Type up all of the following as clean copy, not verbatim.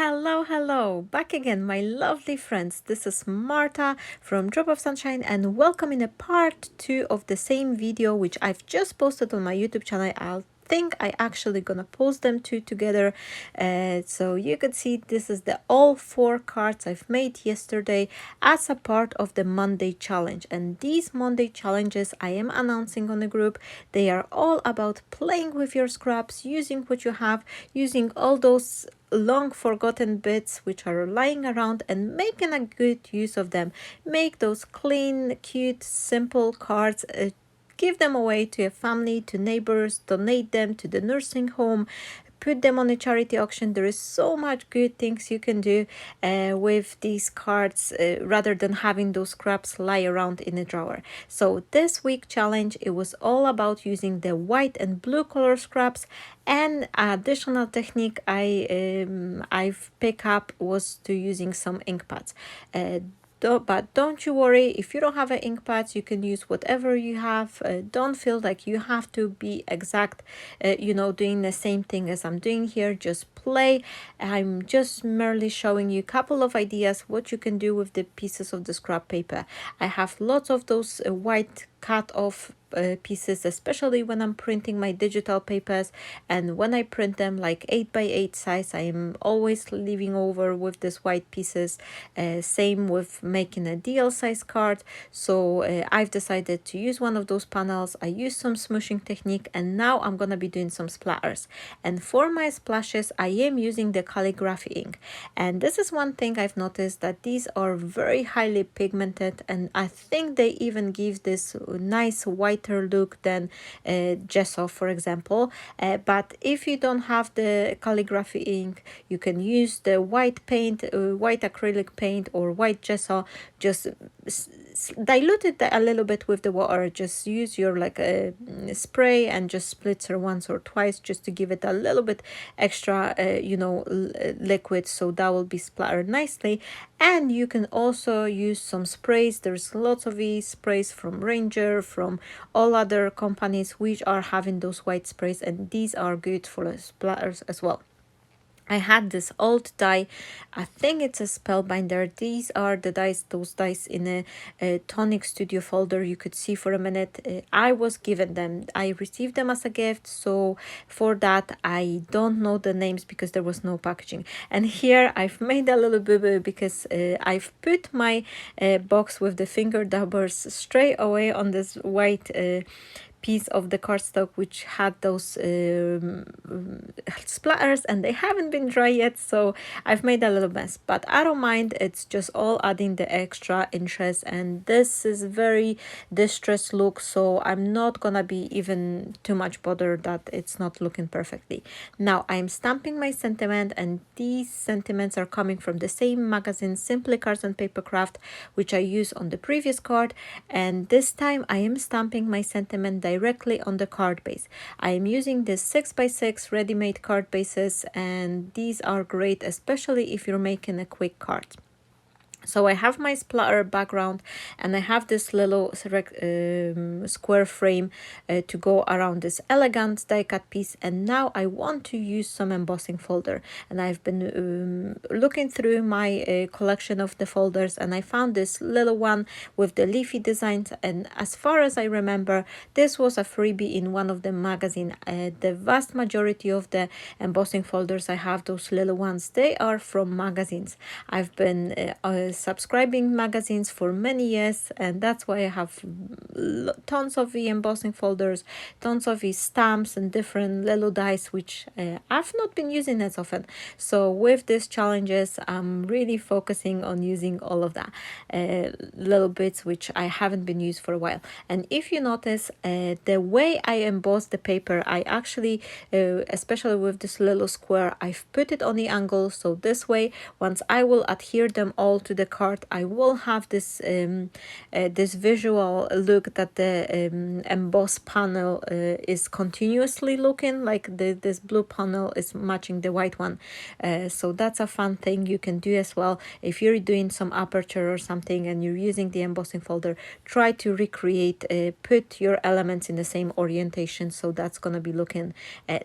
Hello, back again, my lovely friends. This is Marta from Drop of Sunshine, and welcome in a part 2 of the same video which I've just posted on my YouTube channel. I think I actually gonna post them two together, so you could see this is the all 4 cards I've made yesterday as a part of the Monday challenge. And these Monday challenges I am announcing on the group. They are all about playing with your scraps, using what you have, using all those long forgotten bits which are lying around and making a good use of them. Make those clean, cute, simple cards. Give them away to your family, to neighbors, donate them to the nursing home, put them on a charity auction. There is so much good things you can do with these cards rather than having those scraps lie around in a drawer. So this week challenge, it was all about using the white and blue color scraps, and additional technique I've picked up was to using some ink pads. But don't you worry, if you don't have an ink pads, you can use whatever you have. Don't feel like you have to be exact, doing the same thing as I'm doing here. Just play. I'm just merely showing you a couple of ideas what you can do with the pieces of the scrap paper. I have lots of those white cut off pieces, especially when I'm printing my digital papers, and when I print them like 8x8 size, I am always leaving over with these white pieces. Same with making a DL size card. So I've decided to use one of those panels. I use some smooshing technique, and now I'm gonna be doing some splatters. And for my splashes, I am using the calligraphy ink, and this is one thing I've noticed, that these are very highly pigmented, and I think they even give this nice whiter look than gesso, for example. But if you don't have the calligraphy ink, you can use the white paint, white acrylic paint or white gesso. Just dilute it a little bit with the water. Just use your spray and just spritzer once or twice, just to give it a little bit extra liquid, so that will be splattered nicely. And you can also use some sprays. There's lots of these sprays from Ranger, from all other companies which are having those white sprays, and these are good for splatters as well. I had this old die. I think it's a spellbinder. These are the dice, those dice in a Tonic Studio folder. You could see for a minute. I was given them. I received them as a gift. So for that, I don't know the names because there was no packaging. And here I've made a little boo-boo because I've put my box with the finger daubers straight away on this white piece of the cardstock which had those splatters, and they haven't been dry yet, so I've made a little mess, but I don't mind. It's just all adding the extra interest, and this is very distressed look, so I'm not gonna be even too much bothered that it's not looking perfectly. Now I'm stamping my sentiment, and these sentiments are coming from the same magazine, Simply Cards and Paper Craft, which I used on the previous card, and this time I am stamping my sentiment directly on the card base. I am using this 6x6 ready-made card bases, and these are great, especially if you're making a quick card. So I have my splatter background, and I have this little square frame to go around this elegant die cut piece, and now I want to use some embossing folder. And I've been looking through my collection of the folders, and I found this little one with the leafy designs, and as far as I remember, this was a freebie in one of the magazine. The vast majority of the embossing folders I have, those little ones, they are from magazines. I've been subscribing magazines for many years, and that's why I have tons of the embossing folders, tons of the stamps and different little dice which I've not been using as often. So with these challenges, I'm really focusing on using all of that little bits which I haven't been used for a while. And if you notice, the way I emboss the paper, I actually especially with this little square, I've put it on the angle, so this way once I will adhere them all to the card, I will have this this visual look that the emboss panel is continuously looking like this blue panel is matching the white one. So that's a fun thing you can do as well. If you're doing some aperture or something and you're using the embossing folder, try to recreate, put your elements in the same orientation, so that's gonna be looking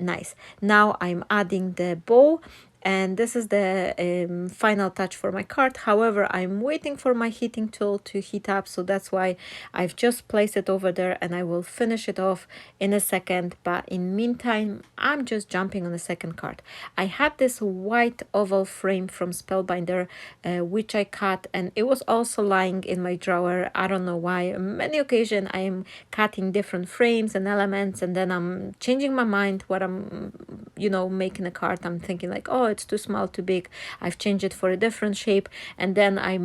nice. Now I'm adding the bow, and this is the final touch for my card. However, I'm waiting for my heating tool to heat up, so that's why I've just placed it over there, and I will finish it off in a second. But in meantime, I'm just jumping on the second card. I had this white oval frame from Spellbinder, which I cut, and it was also lying in my drawer. I don't know why. On many occasions I am cutting different frames and elements, and then I'm changing my mind what I'm, making a card. I'm thinking like, oh, it's too small, too big. I've changed it for a different shape, and then I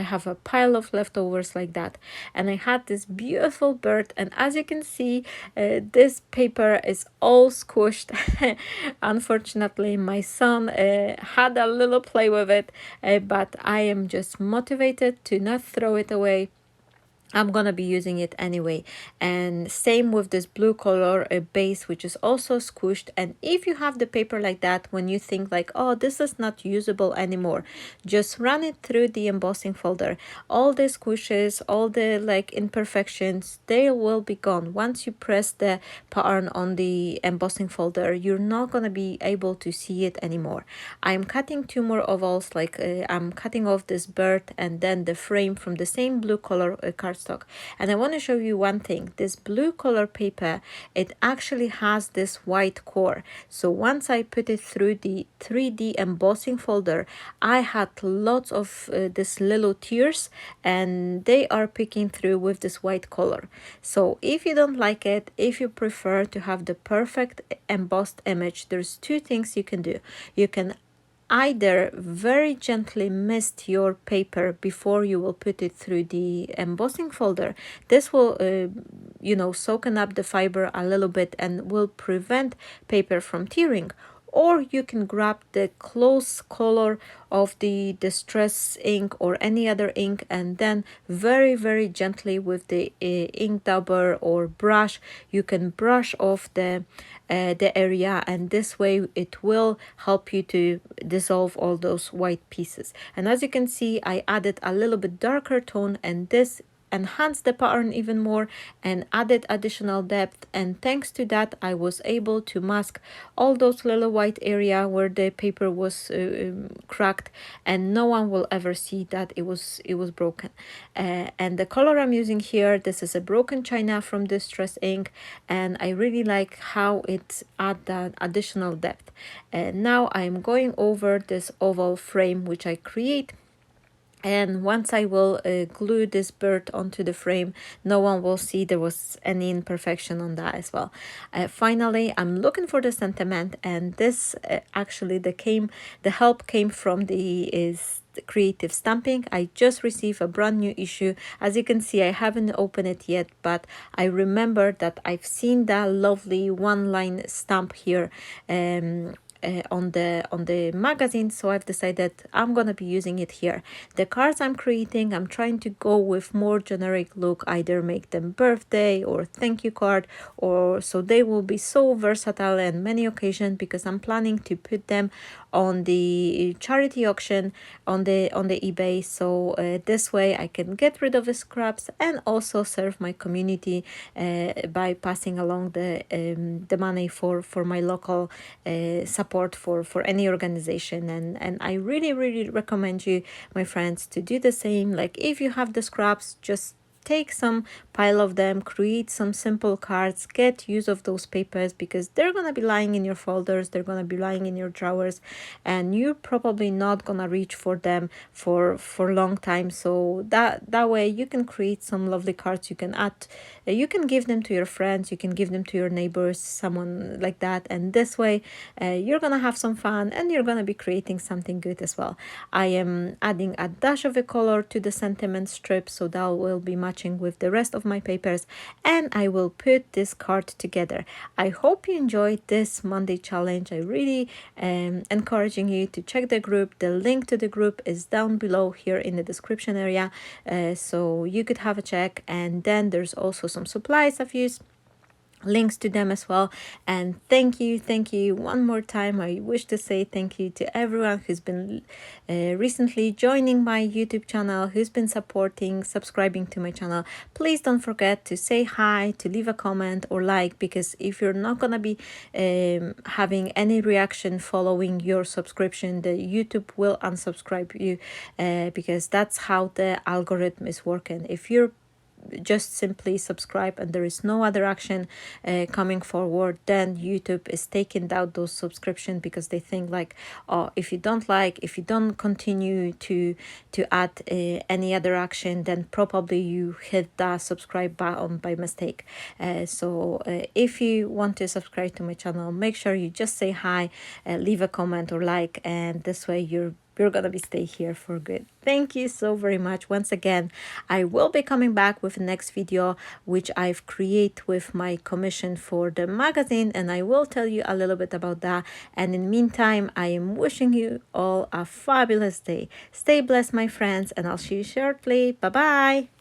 have a pile of leftovers like that. And I had this beautiful bird, and as you can see, this paper is all squished. Unfortunately, my son had a little play with it, but I am just motivated to not throw it away. I'm gonna be using it anyway. And same with this blue color base, which is also squished. And if you have the paper like that, when you think like, oh, this is not usable anymore, just run it through the embossing folder. All the squishes, all the like imperfections, they will be gone. Once you press the pattern on the embossing folder, you're not gonna be able to see it anymore. I'm cutting two more ovals, like I'm cutting off this bird and then the frame from the same blue color cardstock. And I want to show you one thing. This blue color paper, it actually has this white core. So once I put it through the 3D embossing folder, I had lots of these little tears, and they are picking through with this white color. So if you don't like it, if you prefer to have the perfect embossed image, there's two things you can do. You can either very gently mist your paper before you will put it through the embossing folder. This will soaken up the fiber a little bit and will prevent paper from tearing. Or you can grab the close color of the distress ink or any other ink, and then very, very gently with the ink dauber or brush, you can brush off the area, and this way it will help you to dissolve all those white pieces. And as you can see, I added a little bit darker tone, and this enhanced the pattern even more and added additional depth, and thanks to that I was able to mask all those little white area where the paper was cracked, and no one will ever see that it was broken. And the color I'm using here, this is a broken china from Distress Ink, and I really like how it adds that additional depth. And now I'm going over this oval frame which I create. And once I will glue this bird onto the frame, no one will see there was any imperfection on that as well. Finally, I'm looking for the sentiment, and this actually the help came from the creative stamping. I just received a brand new issue. As you can see, I haven't opened it yet, but I remember that I've seen that lovely one-line stamp here on the magazine, so I've decided I'm gonna be using it here. The cards I'm creating, I'm trying to go with more generic look, either make them birthday or thank you card, or so they will be so versatile in many occasions, because I'm planning to put them on the charity auction on the eBay. So this way I can get rid of the scraps and also serve my community by passing along the money for my local support for any organization. And I really recommend you, my friends, to do the same. Like, if you have the scraps, just take some pile of them, create some simple cards, get use of those papers, because they're gonna be lying in your folders, they're gonna be lying in your drawers, and you're probably not gonna reach for them for a long time. So that way you can create some lovely cards. You can add, you can give them to your friends, you can give them to your neighbors, someone like that, and this way you're gonna have some fun and you're gonna be creating something good as well. I am adding a dash of a color to the sentiment strip, so that will be matching with the rest of my papers, and I will put this card together. I hope you enjoyed this Monday challenge. I really am encouraging you to check the group. The link to the group is down below here in the description area, so you could have a check. And then there's also some supplies I've used. links to them as well. And thank you one more time. I wish to say thank you to everyone who's been recently joining my YouTube channel, who's been supporting, subscribing to my channel. Please don't forget to say hi, to leave a comment or like, because if you're not gonna be having any reaction following your subscription, the YouTube will unsubscribe you, because that's how the algorithm is working. If you're just simply subscribe and there is no other action coming forward, then YouTube is taking down those subscription, because they think like, oh, if you don't like, if you don't continue to add any other action, then probably you hit that subscribe button by mistake. So if you want to subscribe to my channel, make sure you just say hi, leave a comment or like, and this way you're gonna be stay here for good. Thank you so very much. Once again, I will be coming back with the next video, which I've created with my commission for the magazine, and I will tell you a little bit about that. And in the meantime, I am wishing you all a fabulous day. Stay blessed, my friends, and I'll see you shortly. Bye bye.